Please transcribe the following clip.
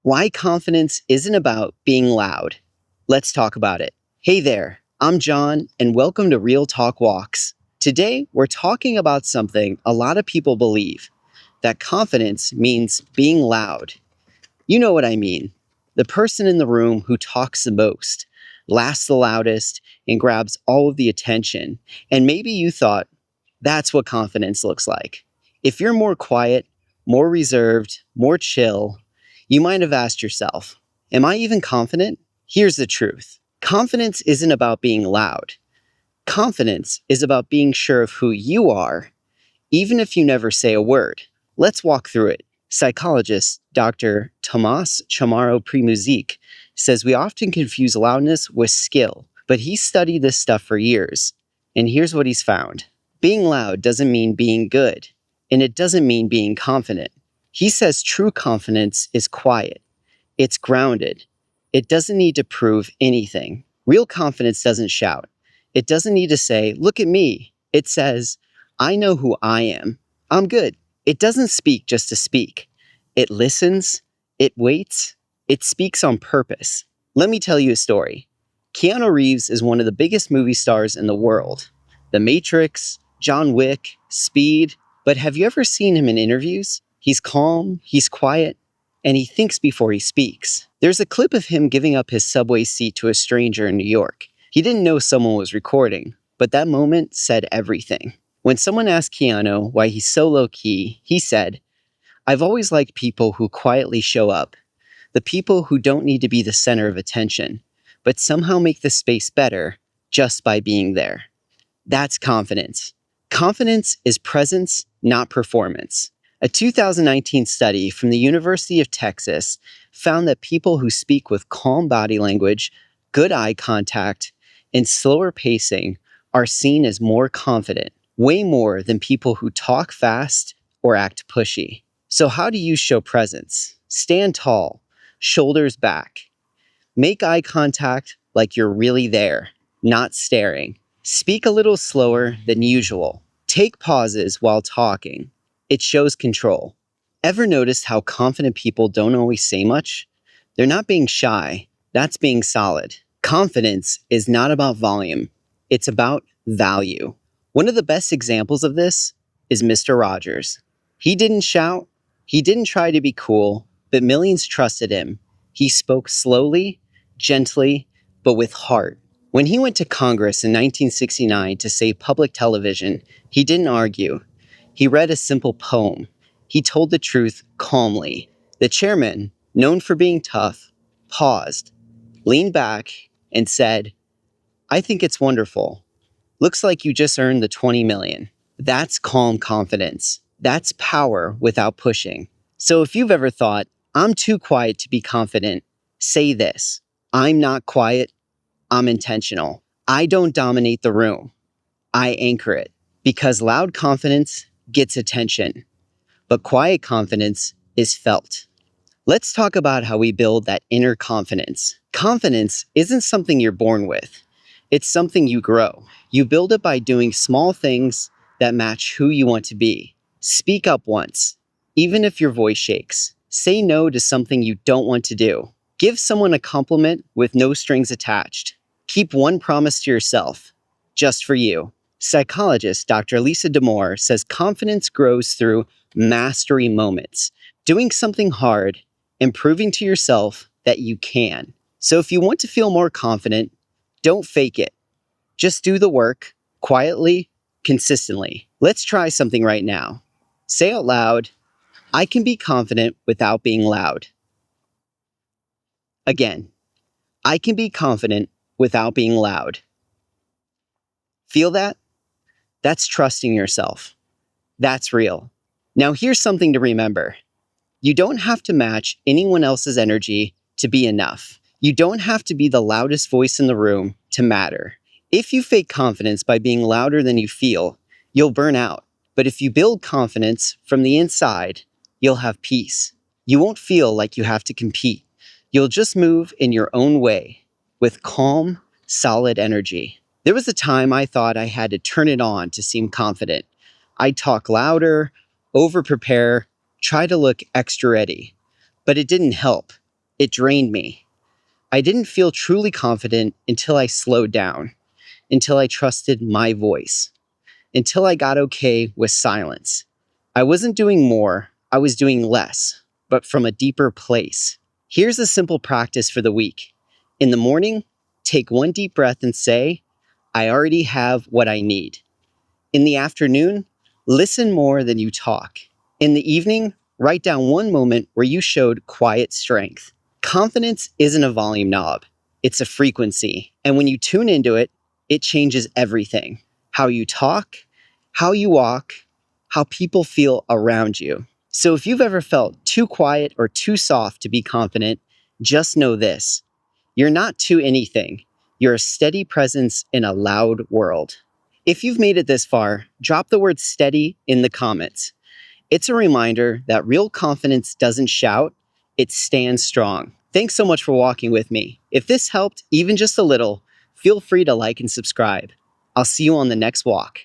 Why confidence isn't about being loud. Let's talk about it. Hey there, I'm John, and welcome to Real Talk Walks. Today, we're talking about something a lot of people believe, that confidence means being loud. You know what I mean. The person in the room who talks the most, laughs the loudest, and grabs all of the attention. And maybe you thought, that's what confidence looks like. If you're more quiet, more reserved, more chill, you might have asked yourself, am I even confident? Here's the truth. Confidence isn't about being loud. Confidence is about being sure of who you are, even if you never say a word. Let's walk through it. Psychologist Dr. Tomas Chamorro-Premuzic says we often confuse loudness with skill, but he studied this stuff for years, and here's what he's found. Being loud doesn't mean being good, and it doesn't mean being confident. He says true confidence is quiet. It's grounded. It doesn't need to prove anything. Real confidence doesn't shout. It doesn't need to say, look at me. It says, I know who I am. I'm good. It doesn't speak just to speak. It listens. It waits. It speaks on purpose. Let me tell you a story. Keanu Reeves is one of the biggest movie stars in the world. The Matrix, John Wick, Speed. But have you ever seen him in interviews? He's calm, he's quiet, and he thinks before he speaks. There's a clip of him giving up his subway seat to a stranger in New York. He didn't know someone was recording, but that moment said everything. When someone asked Keanu why he's so low-key, he said, I've always liked people who quietly show up, the people who don't need to be the center of attention, but somehow make the space better just by being there. That's confidence. Confidence is presence, not performance. A 2019 study from the University of Texas found that people who speak with calm body language, good eye contact, and slower pacing are seen as more confident, way more than people who talk fast or act pushy. So how do you show presence? Stand tall, shoulders back. Make eye contact like you're really there, not staring. Speak a little slower than usual. Take pauses while talking. It shows control. Ever noticed how confident people don't always say much? They're not being shy. That's being solid. Confidence is not about volume. It's about value. One of the best examples of this is Mr. Rogers. He didn't shout. He didn't try to be cool, but millions trusted him. He spoke slowly, gently, but with heart. When he went to Congress in 1969 to save public television, he didn't argue. He read a simple poem. He told the truth calmly. The chairman, known for being tough, paused, leaned back, and said, I think it's wonderful. Looks like you just earned the 20 million. That's calm confidence. That's power without pushing. So if you've ever thought, I'm too quiet to be confident, say this. I'm not quiet. I'm intentional. I don't dominate the room. I anchor it. Because loud confidence gets attention, but quiet confidence is felt. Let's talk about how we build that inner confidence. Confidence isn't something you're born with. It's something you grow. You build it by doing small things that match who you want to be. Speak up once, even if your voice shakes. Say no to something you don't want to do. Give someone a compliment with no strings attached. Keep one promise to yourself, just for you. Psychologist Dr. Lisa Damour says confidence grows through mastery moments, doing something hard and proving to yourself that you can. So if you want to feel more confident, don't fake it. Just do the work, quietly, consistently. Let's try something right now. Say out loud, I can be confident without being loud. Again, I can be confident without being loud. Feel that? That's trusting yourself. That's real. Now here's something to remember. You don't have to match anyone else's energy to be enough. You don't have to be the loudest voice in the room to matter. If you fake confidence by being louder than you feel, you'll burn out. But if you build confidence from the inside, you'll have peace. You won't feel like you have to compete. You'll just move in your own way with calm, solid energy. There was a time I thought I had to turn it on to seem confident. I'd talk louder, over-prepare, try to look extra ready. But it didn't help. It drained me. I didn't feel truly confident until I slowed down, until I trusted my voice, until I got okay with silence. I wasn't doing more, I was doing less, but from a deeper place. Here's a simple practice for the week. In the morning, take one deep breath and say, I already have what I need. In the afternoon, listen more than you talk. In the evening, write down one moment where you showed quiet strength. Confidence isn't a volume knob, it's a frequency. And when you tune into it, it changes everything. How you talk, how you walk, how people feel around you. So if you've ever felt too quiet or too soft to be confident, just know this. You're not too anything. You're a steady presence in a loud world. If you've made it this far, drop the word steady in the comments. It's a reminder that real confidence doesn't shout, it stands strong. Thanks so much for walking with me. If this helped even just a little, feel free to like and subscribe. I'll see you on the next walk.